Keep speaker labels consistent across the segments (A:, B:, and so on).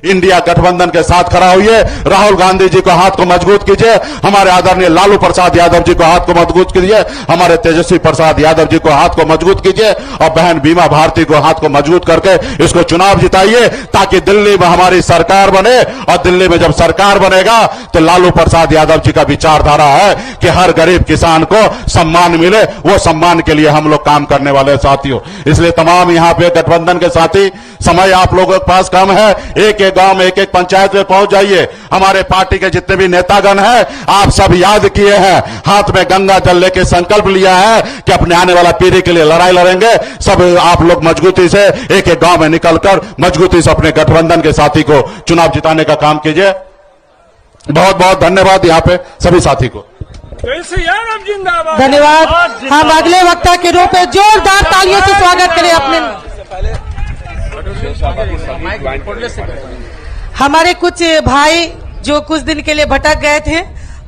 A: India गठबंधन के साथ खड़ा हुई। राहुल गांधी जी को हाथ को मजबूत कीजिए, हमारे आदरणीय लालू प्रसाद यादव जी को हाथ को मजबूत कीजिए, हमारे तेजस्वी प्रसाद यादव जी को हाथ को मजबूत कीजिए और बहन बीमा भारती को हाथ को मजबूत करके इसको चुनाव जिताइए, ताकि दिल्ली में हमारी सरकार बने। और दिल्ली में जब सरकार बनेगा तो लालू प्रसाद यादव जी का विचारधारा है कि हर गरीब किसान को सम्मान मिले, वो सम्मान के लिए हम लोग काम करने वाले साथियों। इसलिए तमाम यहाँ पे गठबंधन के साथी, समय आप लोगों के पास कम है, एक एक गांव में एक एक पंचायत में पहुंच जाइए। हमारे पार्टी के जितने भी नेतागण हैं, आप सब याद किए हैं, हाथ में गंगा जल लेके संकल्प लिया है कि अपने आने वाला पीढ़ी के लिए लड़ाई लड़ेंगे। सब आप लोग मजबूती से एक एक गांव में निकलकर मजबूती से अपने गठबंधन के साथी को चुनाव जिताने का काम कीजिए। बहुत बहुत धन्यवाद यहाँ पे सभी साथी को।
B: धन्यवाद। हम अगले वक्ता के रूप में जोरदार तालियों से स्वागत करें अपने हमारे कुछ भाई जो कुछ दिन के लिए भटक गए थे,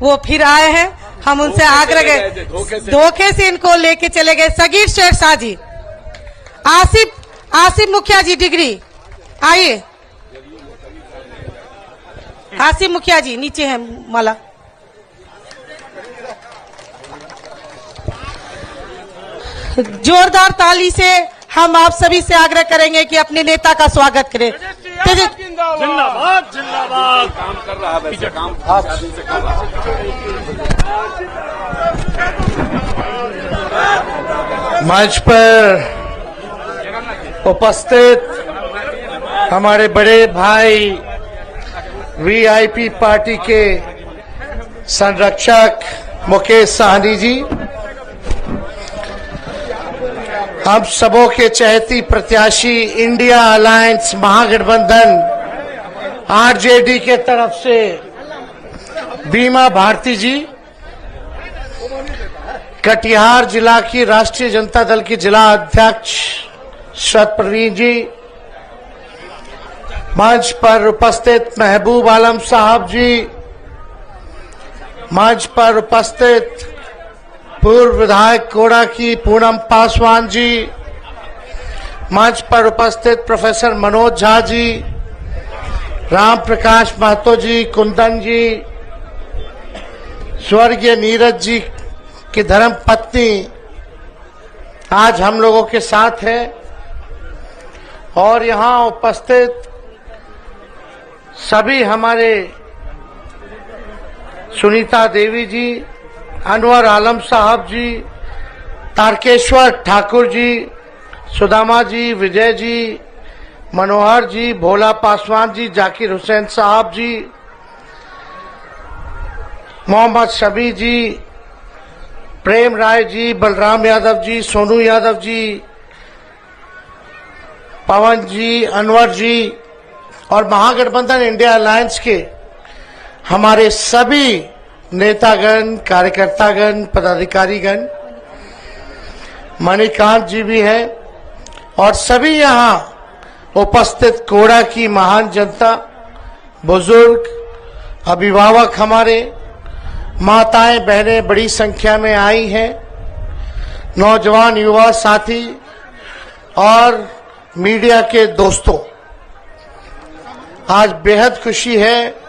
B: वो फिर आए हैं। हम उनसे आग्रह गए, धोखे से इनको लेके चले गए। सगीर शेख शाह जी, आसिफ मुखिया जी डिग्री, आइए। आसिफ मुखिया जी नीचे हैं माला। जोरदार ताली से हम आप सभी से आग्रह करेंगे कि अपने नेता का स्वागत करें।
C: जिंदाबाद जिंदाबाद। काम कर रहा है वैसे काम
D: मंच पर उपस्थित हमारे बड़े भाई वीआईपी पार्टी के संरक्षक मुकेश साहनी जी, हम सबों के चहेती प्रत्याशी इंडिया अलायंस महागठबंधन आरजेडी के तरफ से बीमा भारती जी, कटिहार जिला की राष्ट्रीय जनता दल की जिला अध्यक्ष शरद प्रवीण जी, मंच पर उपस्थित महबूब आलम साहब जी, मंच पर उपस्थित पूर्व विधायक कोड़ा की पूनम पासवान जी, मंच पर उपस्थित प्रोफेसर मनोज झा जी, राम प्रकाश महतो जी, कुंदन जी, स्वर्गीय नीरज जी की धर्म पत्नी आज हम लोगों के साथ है, और यहाँ उपस्थित सभी हमारे सुनीता देवी जी, अनवर आलम साहब जी, तारकेश्वर ठाकुर जी, सुदामा जी, विजय जी, मनोहर जी, भोला पासवान जी, जाकिर हुसैन साहब जी, मोहम्मद शबी जी, प्रेम राय जी, बलराम यादव जी, सोनू यादव जी, पवन जी, अनवर जी और महागठबंधन इंडिया अलायंस के हमारे सभी नेतागण, कार्यकर्तागण, पदाधिकारीगण, मणिकांत जी भी हैं और सभी यहाँ उपस्थित कोड़ा की महान जनता, बुजुर्ग, अभिभावक, हमारे माताएं बहनें बड़ी संख्या में आई हैं, नौजवान युवा साथी और मीडिया के दोस्तों, आज बेहद खुशी है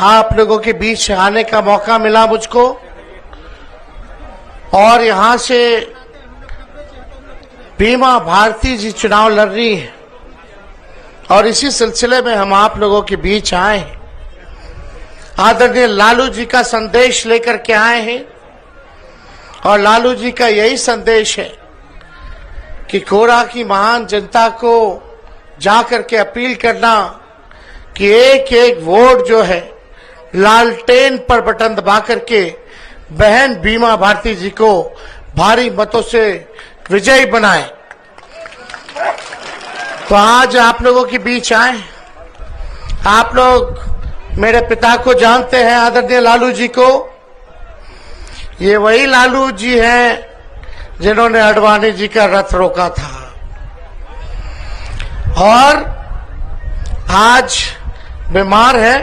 D: आप लोगों के बीच आने का मौका मिला मुझको, और यहां से बीमा भारती जी चुनाव लड़ रही है और इसी सिलसिले में हम आप लोगों के बीच आए हैं। आदरणीय लालू जी का संदेश लेकर के आए हैं और लालू जी का यही संदेश है कि कोड़ा की महान जनता को जाकर के अपील करना कि एक एक वोट जो है लालटेन पर बटन दबा करके बहन बीमा भारती जी को भारी मतों से विजयी बनाए। तो आज आप लोगों के बीच आए। आप लोग मेरे पिता को जानते हैं, आदरणीय लालू जी को। ये वही लालू जी हैं जिन्होंने अडवाणी जी का रथ रोका था और आज बीमार है।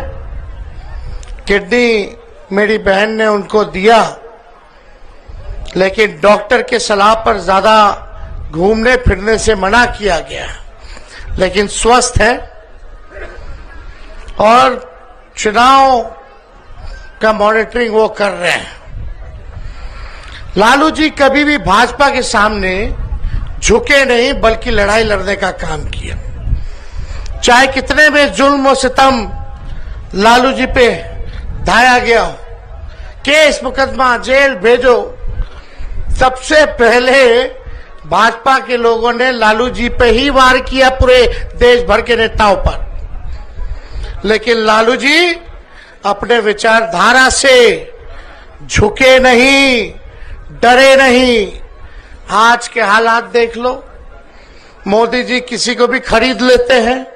D: किडनी मेरी बहन ने उनको दिया, लेकिन डॉक्टर के सलाह पर ज्यादा घूमने फिरने से मना किया गया, लेकिन स्वस्थ है और चुनाव का मॉनिटरिंग वो कर रहे हैं। लालू जी कभी भी भाजपा के सामने झुके नहीं, बल्कि लड़ाई लड़ने का काम किया। चाहे कितने भी जुल्म और सितम लालू जी पे ढाया गया, केस मुकदमा जेल भेजो, सबसे पहले भाजपा के लोगों ने लालू जी पे ही वार किया, पूरे देश भर के नेताओं पर। लेकिन लालू जी अपने विचारधारा से झुके नहीं, डरे नहीं। आज के हालात देख लो, मोदी जी किसी को भी खरीद लेते हैं,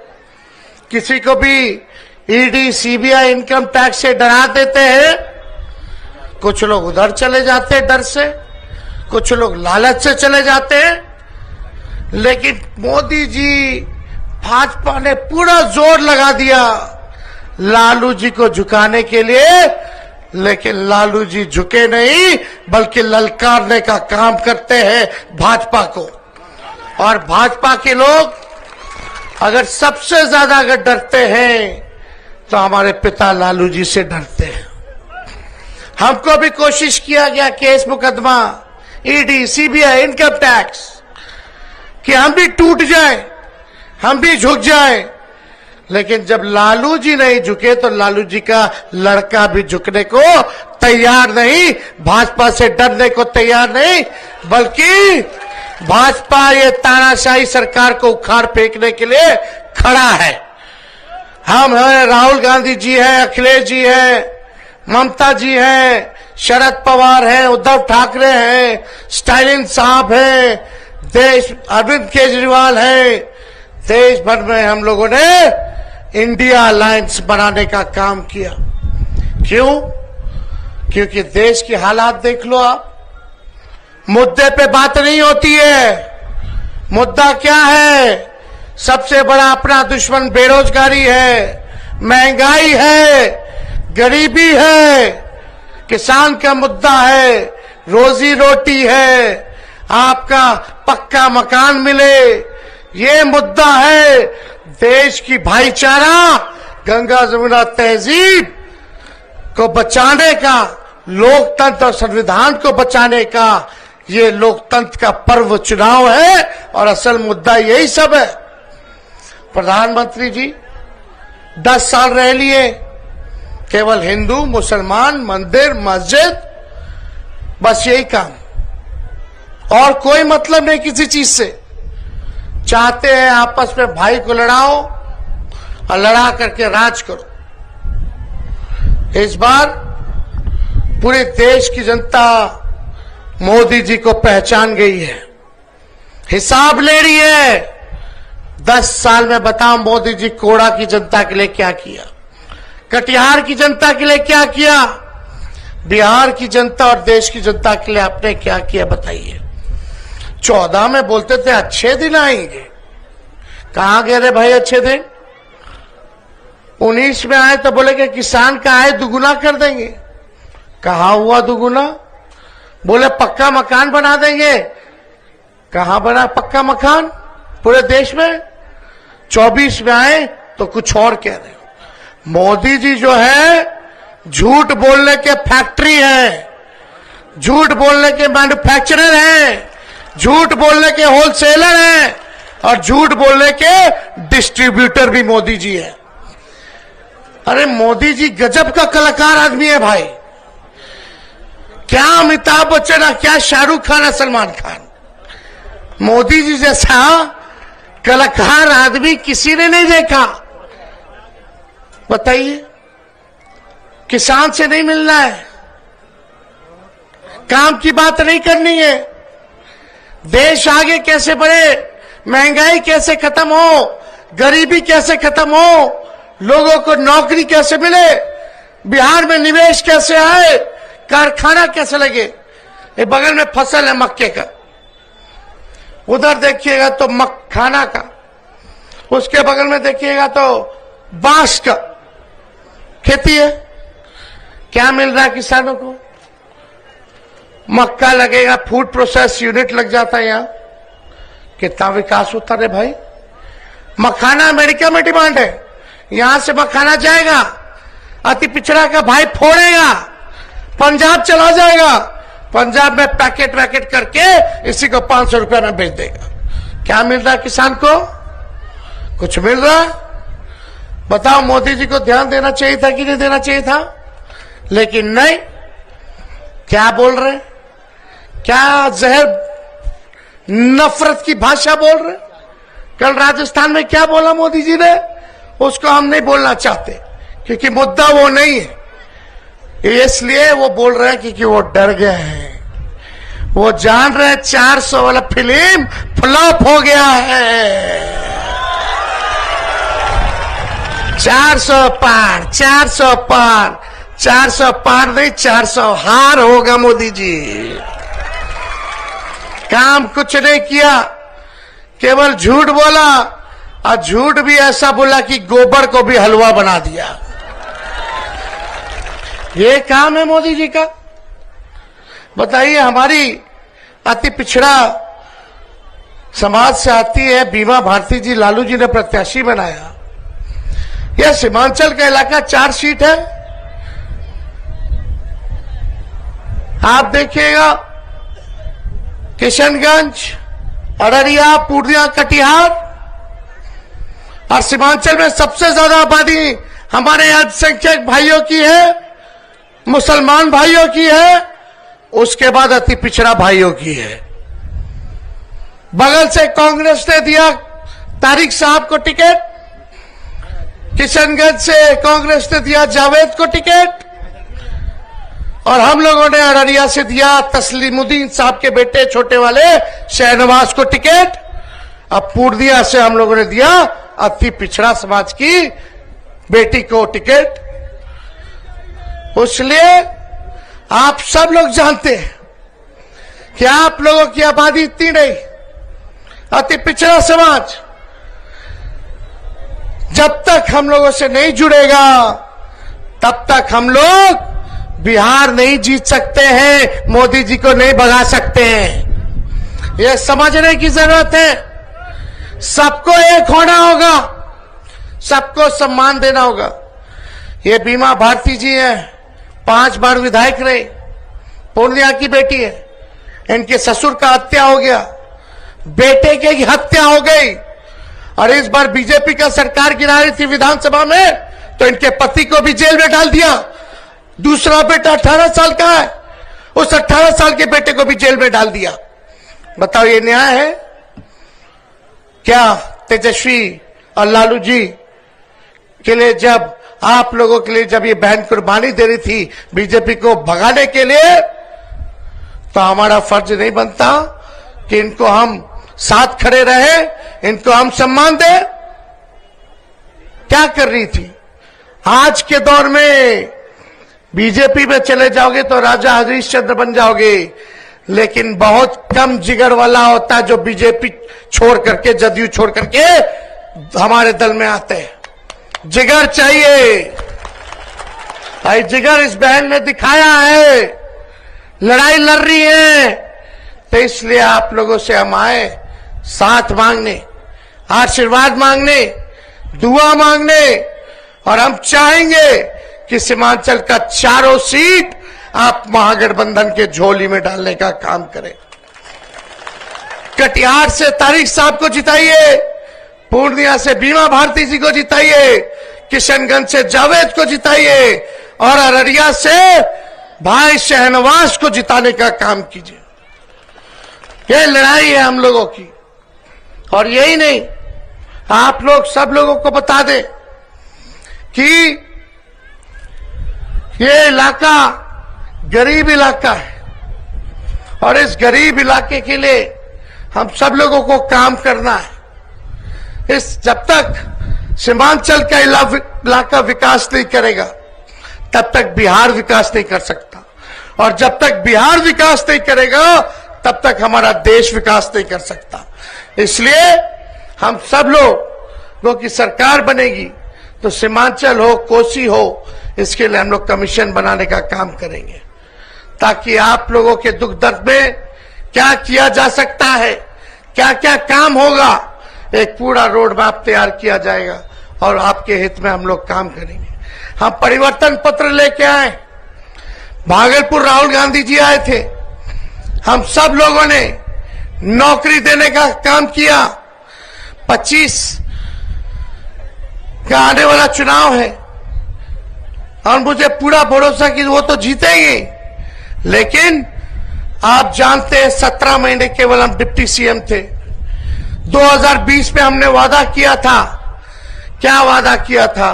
D: किसी को भी ईडी सीबीआई इनकम टैक्स से डरा देते हैं। कुछ लोग उधर चले जाते हैं डर से, कुछ लोग लालच से चले जाते हैं। लेकिन मोदी जी, भाजपा ने पूरा जोर लगा दिया लालू जी को झुकाने के लिए, लेकिन लालू जी झुके नहीं, बल्कि ललकारने का काम करते हैं भाजपा को। और भाजपा के लोग अगर सबसे ज्यादा अगर डरते हैं तो हमारे पिता लालू जी से डरते हैं। हमको भी कोशिश किया गया, केस मुकदमा, ईडी सीबीआई इनकम टैक्स, कि हम भी टूट जाएं, हम भी झुक जाएं। लेकिन जब लालू जी नहीं झुके तो लालू जी का लड़का भी झुकने को तैयार नहीं, भाजपा से डरने को तैयार नहीं, बल्कि भाजपा ये तानाशाही सरकार को उखाड़ फेंकने के लिए खड़ा है। हम हैं, राहुल गांधी जी हैं, अखिलेश जी हैं, ममता जी हैं, शरद पवार हैं, उद्धव ठाकरे हैं, स्टालिन साहब हैं, अरविंद केजरीवाल हैं। देश भर में हम लोगों ने इंडिया अलायंस बनाने का काम किया। क्यों? क्योंकि देश की हालात देख लो आप, मुद्दे पे बात नहीं होती है। मुद्दा क्या है? सबसे बड़ा अपना दुश्मन बेरोजगारी है, महंगाई है, गरीबी है, किसान का मुद्दा है, रोजी रोटी है, आपका पक्का मकान मिले, ये मुद्दा है। देश की भाईचारा, गंगा जमुना तहजीब को बचाने का, लोकतंत्र और संविधान को बचाने का, ये लोकतंत्र का पर्व चुनाव है और असल मुद्दा यही सब है। प्रधानमंत्री जी 10 साल रह लिए, केवल हिंदू मुसलमान, मंदिर मस्जिद, बस यही काम, और कोई मतलब नहीं किसी चीज से। चाहते हैं आपस में भाई को लड़ाओ और लड़ा करके राज करो। इस बार पूरे देश की जनता मोदी जी को पहचान गई है, हिसाब ले रही है। 10 साल में बताओ मोदी जी कोड़ा की जनता के लिए क्या किया, कटिहार की जनता के लिए क्या किया, बिहार की जनता और देश की जनता के लिए आपने क्या किया बताइए। 14 में बोलते थे अच्छे दिन आएंगे, कहां गए रे भाई अच्छे दिन? 19 में आए तो बोले कि किसान का आय दुगुना कर देंगे, कहां हुआ दुगुना? बोले पक्का मकान बना देंगे, कहां बना पक्का मकान पूरे देश में? 24 में आए तो कुछ और कह रहे हो। मोदी जी जो है झूठ बोलने के फैक्ट्री है, झूठ बोलने के मैन्युफैक्चरर हैं, झूठ बोलने के होलसेलर हैं और झूठ बोलने के डिस्ट्रीब्यूटर भी मोदी जी है। अरे मोदी जी गजब का कलाकार आदमी है भाई। क्या अमिताभ बच्चन, क्या शाहरुख खान, सलमान खान, मोदी जी जैसा कलाकार आदमी किसी ने नहीं देखा। बताइए, किसान से नहीं मिलना है, काम की बात नहीं करनी है, देश आगे कैसे बढ़े, महंगाई कैसे खत्म हो, गरीबी कैसे खत्म हो, लोगों को नौकरी कैसे मिले, बिहार में निवेश कैसे आए, कारखाना कैसे लगे। ये बगल में फसल है मक्के का, उधर देखिएगा तो मखाना का, उसके बगल में देखिएगा तो बांस का खेती है। क्या मिल रहा है किसानों को? मक्का लगेगा, फूड प्रोसेस यूनिट लग जाता है यहां, कितना विकास होता रे भाई। मखाना अमेरिका में डिमांड है, यहां से मखाना जाएगा, अति पिछड़ा का भाई फोड़ेगा, पंजाब चला जाएगा, पंजाब में पैकेट वैकेट करके इसी को 500 रुपया में बेच देगा। क्या मिल रहा है किसान को? कुछ मिल रहा है? बताओ, मोदी जी को ध्यान देना चाहिए था कि नहीं देना चाहिए था? लेकिन नहीं, क्या बोल रहे, क्या जहर नफरत की भाषा बोल रहे। कल राजस्थान में क्या बोला मोदी जी ने, उसको हम नहीं बोलना चाहते क्योंकि मुद्दा वो नहीं है। इसलिए वो बोल रहे हैं क्योंकि वो डर गए हैं, वो जान रहे हैं 400 वाला फिल्म फ्लॉप हो गया है। 400 पार, 400 पार, 400 पार नहीं 400 हार होगा मोदी जी। काम कुछ नहीं किया, केवल झूठ बोला, और झूठ भी ऐसा बोला कि गोबर को भी हलवा बना दिया। ये काम है मोदी जी का। बताइए, हमारी अति पिछड़ा समाज से आती है बीमा भारती जी, लालू जी ने प्रत्याशी बनाया। यह सीमांचल का इलाका 4 सीट है। आप देखिएगा, किशनगंज, अररिया, पूर्णिया, कटिहार, और सीमांचल में सबसे ज्यादा आबादी हमारे अल्पसंख्यक भाइयों की है, मुसलमान भाइयों की है, उसके बाद अति पिछड़ा भाइयों की है। बगल से कांग्रेस ने दिया तारिक साहब को टिकट, किशनगंज से कांग्रेस ने दिया जावेद को टिकट, और हम लोगों ने अररिया से दिया तस्लीमुद्दीन साहब के बेटे छोटे वाले शहनवाज को टिकट। अब पूर्णिया से हम लोगों ने दिया अति पिछड़ा समाज की बेटी को टिकट। इसलिए आप सब लोग जानते हैं कि आप लोगों की आबादी इतनी नहीं, अति पिछड़ा समाज जब तक हम लोगों से नहीं जुड़ेगा तब तक हम लोग बिहार नहीं जीत सकते हैं, मोदी जी को नहीं भगा सकते हैं। यह समझने की जरूरत है। सबको एक होना होगा, सबको सम्मान देना होगा। ये बीमा भारती जी हैं, 5 बार विधायक रहे, पूर्णिया की बेटी है, इनके ससुर का हत्या हो गया, बेटे की हत्या हो गई, और इस बार बीजेपी का सरकार गिरा रही थी विधानसभा में तो इनके पति को भी जेल में डाल दिया। दूसरा बेटा 18 साल का है, उस 18 साल के बेटे को भी जेल में डाल दिया। बताओ, ये न्याय है क्या? तेजस्वी और लालू जी के लिए, जब आप लोगों के लिए जब ये बहन कुर्बानी दे रही थी बीजेपी को भगाने के लिए, तो हमारा फर्ज नहीं बनता कि इनको हम साथ खड़े रहे, इनको हम सम्मान दें? क्या कर रही थी? आज के दौर में बीजेपी में चले जाओगे तो राजा हरीशचंद्र बन जाओगे, लेकिन बहुत कम जिगर वाला होता है जो बीजेपी छोड़ करके, जदयू छोड़ करके हमारे दल में आते हैं। जिगर चाहिए भाई, जिगर इस बहन ने दिखाया है, लड़ाई लड़ रही है, तो इसलिए आप लोगों से हम आए साथ मांगने, आशीर्वाद मांगने, दुआ मांगने, और हम चाहेंगे कि सीमांचल का 4 सीट आप महागठबंधन के झोली में डालने का काम करें। कटिहार से तारिक साहब को जिताइए, पूर्णिया से बीमा भारती जी को जिताइए, किशनगंज से जावेद को जिताइए, और अररिया से भाई शहनवाज को जिताने का काम कीजिए। यह लड़ाई है हम लोगों की। और यही नहीं, आप लोग सब लोगों को बता दें कि ये इलाका गरीब इलाका है, और इस गरीब इलाके के लिए हम सब लोगों को काम करना है। जब तक सीमांचल का इलाका विकास नहीं करेगा तब तक बिहार विकास नहीं कर सकता, और जब तक बिहार विकास नहीं करेगा तब तक हमारा देश विकास नहीं कर सकता। इसलिए हम सब लोगों की सरकार बनेगी तो सीमांचल हो, कोसी हो, इसके लिए हम लोग कमीशन बनाने का काम करेंगे, ताकि आप लोगों के दुख दर्द में क्या किया जा सकता है, क्या क्या काम होगा, एक पूरा रोड मैप तैयार किया जाएगा और आपके हित में हम लोग काम करेंगे। हम परिवर्तन पत्र लेके आए, भागलपुर राहुल गांधी जी आए थे, हम सब लोगों ने नौकरी देने का काम किया। 25 का आने वाला चुनाव है और मुझे पूरा भरोसा कि वो तो जीतेंगे, लेकिन आप जानते हैं 17 महीने केवल हम डिप्टी सीएम थे। 2020 में हमने वादा किया था, क्या वादा किया था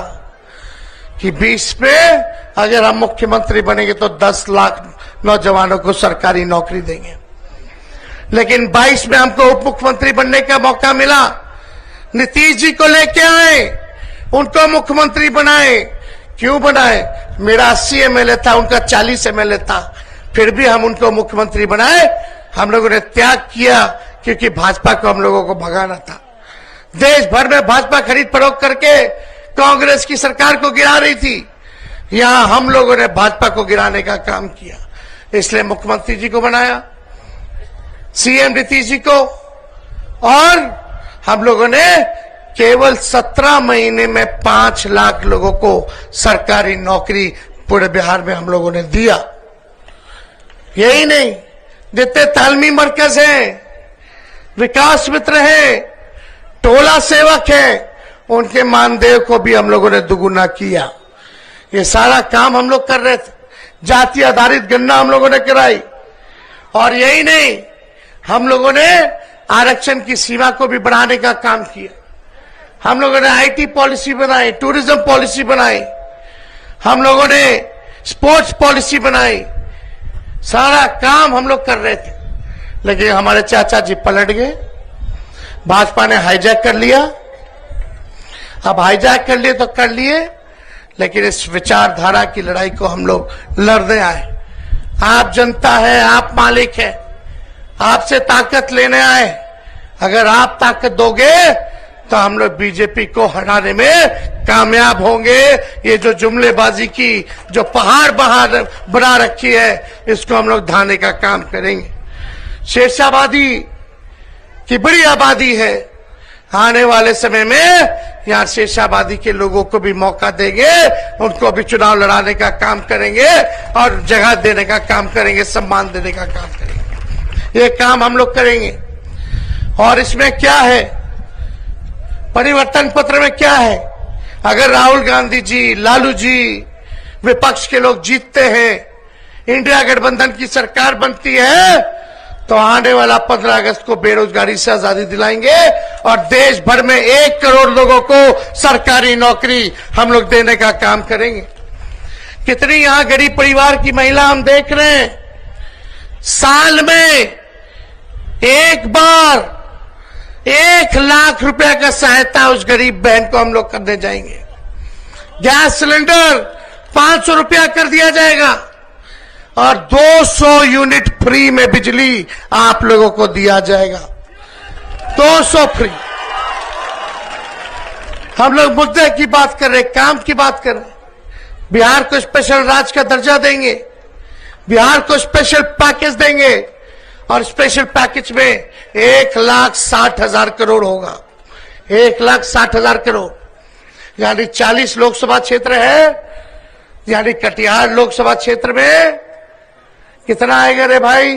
D: कि 20 में अगर हम मुख्यमंत्री बनेंगे तो 10 लाख नौजवानों को सरकारी नौकरी देंगे। लेकिन 22 में हमको उप मुख्यमंत्री बनने का मौका मिला, नीतीश जी को लेके आए, उनको मुख्यमंत्री बनाए। क्यों बनाए? मेरा 80 एमएलए था, उनका 40 एमएलए था, फिर भी हम उनको मुख्यमंत्री बनाए। हम लोगों ने त्याग किया क्योंकि भाजपा को हम लोगों को भगाना था। देश भर में भाजपा खरीद फरोख्त करके कांग्रेस की सरकार को गिरा रही थी, यहां हम लोगों ने भाजपा को गिराने का काम किया, इसलिए मुख्यमंत्री जी को बनाया, सीएम नीतीश जी को। और हम लोगों ने केवल 17 महीने में 5 लाख लोगों को सरकारी नौकरी पूरे बिहार में हम लोगों ने दिया। यही नहीं, जितने तालमी मरकज हैं, विकास मित्र हैं, टोला सेवक हैं, उनके मानदेय को भी हम लोगों ने दुगुना किया। ये सारा काम हम लोग कर रहे थे। जाति आधारित गणना हम लोगों ने कराई। और यही नहीं, हम लोगों ने आरक्षण की सीमा को भी बढ़ाने का काम किया। हम लोगों ने आईटी पॉलिसी बनाई, टूरिज्म पॉलिसी बनाई, हम लोगों ने स्पोर्ट्स पॉलिसी बनाई। सारा काम हम लोग कर रहे थे, लेकिन हमारे चाचा जी पलट गए, भाजपा ने हाईजैक कर लिया। अब हाईजैक कर लिए तो कर लिए, लेकिन इस विचारधारा की लड़ाई को हम लोग लड़ने आए। आप जनता है, आप मालिक है, आपसे ताकत लेने आए। अगर आप ताकत दोगे तो हम लोग बीजेपी को हटाने में कामयाब होंगे। ये जो जुमलेबाजी की जो पहाड़ बना रखी है, इसको हम लोग ढाने का काम करेंगे। शेषाबादी की बड़ी आबादी है, आने वाले समय में यहाँ शेषाबादी के लोगों को भी मौका देंगे, उनको भी चुनाव लड़ाने का काम करेंगे और जगह देने का काम करेंगे, सम्मान देने का काम करेंगे। ये काम हम लोग करेंगे। और इसमें क्या है, परिवर्तन पत्र में क्या है, अगर राहुल गांधी जी, लालू जी, विपक्ष के लोग जीतते हैं, इंडिया गठबंधन की सरकार बनती है, तो आने वाला 15 अगस्त को बेरोजगारी से आजादी दिलाएंगे और देश भर में 1 करोड़ लोगों को सरकारी नौकरी हम लोग देने का काम करेंगे। कितनी यहां गरीब परिवार की महिला हम देख रहे हैं, साल में एक बार 1 लाख रुपए का सहायता उस गरीब बहन को हम लोग करने जाएंगे। गैस सिलेंडर 500 रुपया कर दिया जाएगा और 200 यूनिट फ्री में बिजली आप लोगों को दिया जाएगा। 200 फ्री। हम लोग मुद्दे की बात कर रहे, काम की बात कर रहे। बिहार को स्पेशल राज्य का दर्जा देंगे, बिहार को स्पेशल पैकेज देंगे और स्पेशल पैकेज में 1,60,000 करोड़ होगा। 1,60,000 करोड़ यानी 40 लोकसभा क्षेत्र है, यानी कटिहार लोकसभा क्षेत्र में कितना आएगा रे भाई,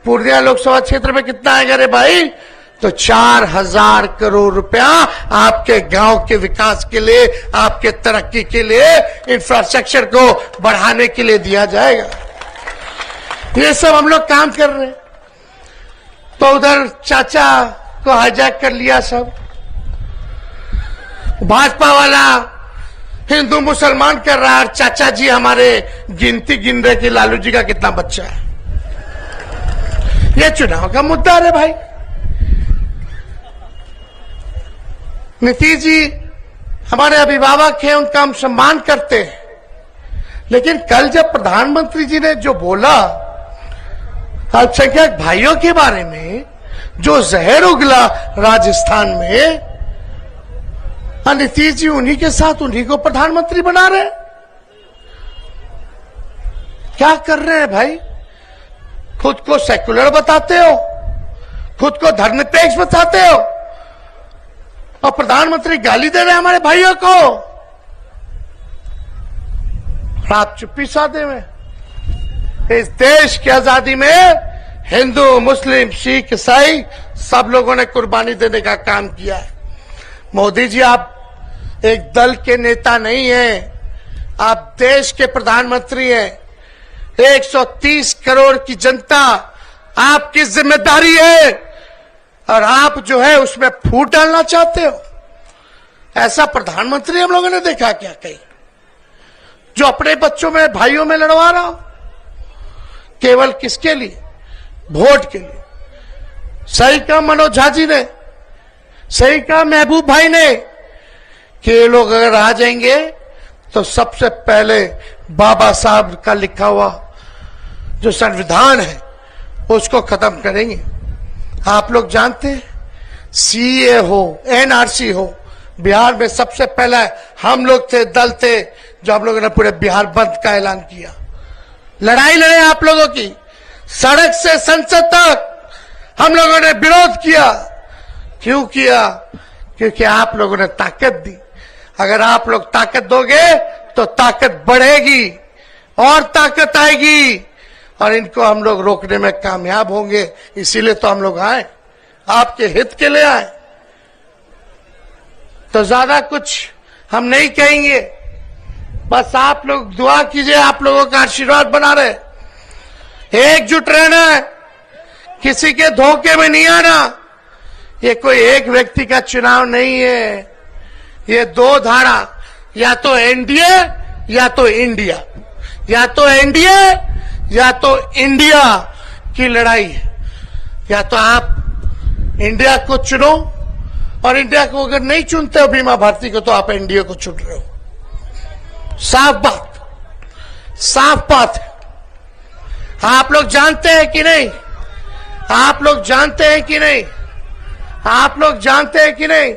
D: पूर्णिया लोकसभा क्षेत्र में कितना आएगा रे भाई, तो 4,000 करोड़ रुपया आपके गांव के विकास के लिए, आपके तरक्की के लिए, इंफ्रास्ट्रक्चर को बढ़ाने के लिए दिया जाएगा। ये सब हम लोग काम कर रहे हैं। तो उधर चाचा को हाईजैक कर लिया सब, भाजपा वाला हिंदू मुसलमान कर रहा है, चाचा जी हमारे गिनती गिन रहे कि लालू जी का कितना बच्चा है। ये चुनाव का मुद्दा है भाई। नीतीश जी हमारे अभिभावक हैं, उनका हम सम्मान करते हैं, लेकिन कल जब प्रधानमंत्री जी ने जो बोला अल्पसंख्यक भाइयों के बारे में, जो जहर उगला राजस्थान में, नीतीश जी उन्हीं के साथ उन्हीं को प्रधानमंत्री बना रहे। क्या कर रहे हैं भाई? खुद को सेकुलर बताते हो, खुद को धर्मनिरपेक्ष बताते हो और प्रधानमंत्री गाली दे रहे हैं हमारे भाइयों को, और आप चुप्पी साधे में। इस देश की आजादी में हिंदू, मुस्लिम, सिख, ईसाई सब लोगों ने कुर्बानी देने का काम किया है। मोदी जी, आप एक दल के नेता नहीं हैं, आप देश के प्रधानमंत्री हैं। 130 करोड़ की जनता आपकी जिम्मेदारी है और आप जो है उसमें फूट डालना चाहते हो। ऐसा प्रधानमंत्री हम लोगों ने देखा क्या कहीं, जो अपने बच्चों में, भाइयों में लड़वा रहा हो, केवल किसके लिए? वोट के लिए। सही कहा मनोज झा जी ने, सही कहा महबूब भाई ने कि ये लोग अगर आ जाएंगे तो सबसे पहले बाबा साहब का लिखा हुआ जो संविधान है उसको खत्म करेंगे। आप लोग जानते हैं, सीए हो, एनआरसी हो, बिहार में सबसे पहले हम लोग थे, दल थे जो आप लोगों ने पूरे बिहार बंद का ऐलान किया। लड़ाई लड़े आप लोगों की, सड़क से संसद तक हम लोगों ने विरोध किया। क्यों किया? क्योंकि आप लोगों ने ताकत दी। अगर आप लोग ताकत दोगे तो ताकत बढ़ेगी और ताकत आएगी और इनको हम लोग रोकने में कामयाब होंगे। इसीलिए तो हम लोग आए, आपके हित के लिए आए। तो ज्यादा कुछ हम नहीं कहेंगे, बस आप लोग दुआ कीजिए, आप लोगों का आशीर्वाद बना रहे, एकजुट रहना है, किसी के धोखे में नहीं आना। ये कोई एक व्यक्ति का चुनाव नहीं है, ये दो धारा, या तो एनडीए या तो इंडिया, या तो एनडीए या तो इंडिया की लड़ाई है। या तो आप इंडिया को चुनो, और इंडिया को अगर नहीं चुनते हो बीमा भारती को, तो आप एनडीए को चुन रहे हो। साफ बात, साफ बात है। आप लोग जानते हैं कि नहीं? आप लोग जानते हैं कि नहीं? आप लोग जानते हैं कि नहीं?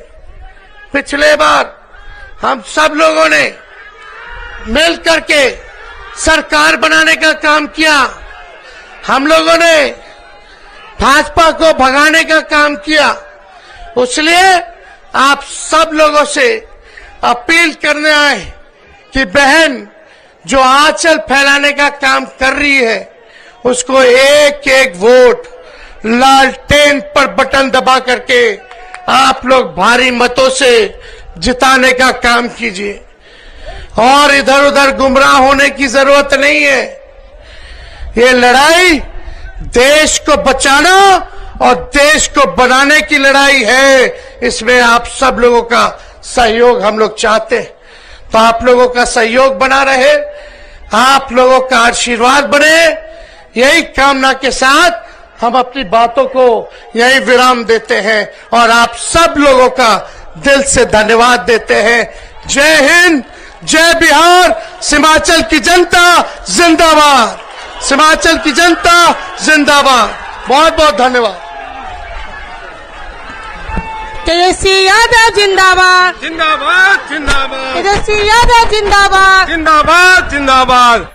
D: पिछले बार हम सब लोगों ने मिल करके सरकार बनाने का काम किया। हम लोगों ने भाजपा को भगाने का काम किया। इसलिए आप सब लोगों से अपील करने आए कि बहन जो आंचल फैलाने का काम कर रही है, उसको एक एक वोट लालटेन पर बटन दबा करके आप लोग भारी मतों से जिताने का काम कीजिए। और इधर उधर गुमराह होने की जरूरत नहीं है। ये लड़ाई देश को बचाना और देश को बनाने की लड़ाई है। इसमें आप सब लोगों का सहयोग हम लोग चाहते हैं। तो आप लोगों का सहयोग बना रहे, आप लोगों का आशीर्वाद बने, यही कामना के साथ हम अपनी बातों को यही विराम देते हैं और आप सब लोगों का दिल से धन्यवाद देते हैं। जय हिंद, जय बिहार, हिमाचल की जनता जिंदाबाद, हिमाचल की जनता जिंदाबाद। बहुत बहुत धन्यवाद।
B: तेजस्वी यादव जिंदाबाद,
C: जिंदाबाद जिंदाबाद
B: तेजस्वी यादव जिंदाबाद,
C: जिंदाबाद जिंदाबाद।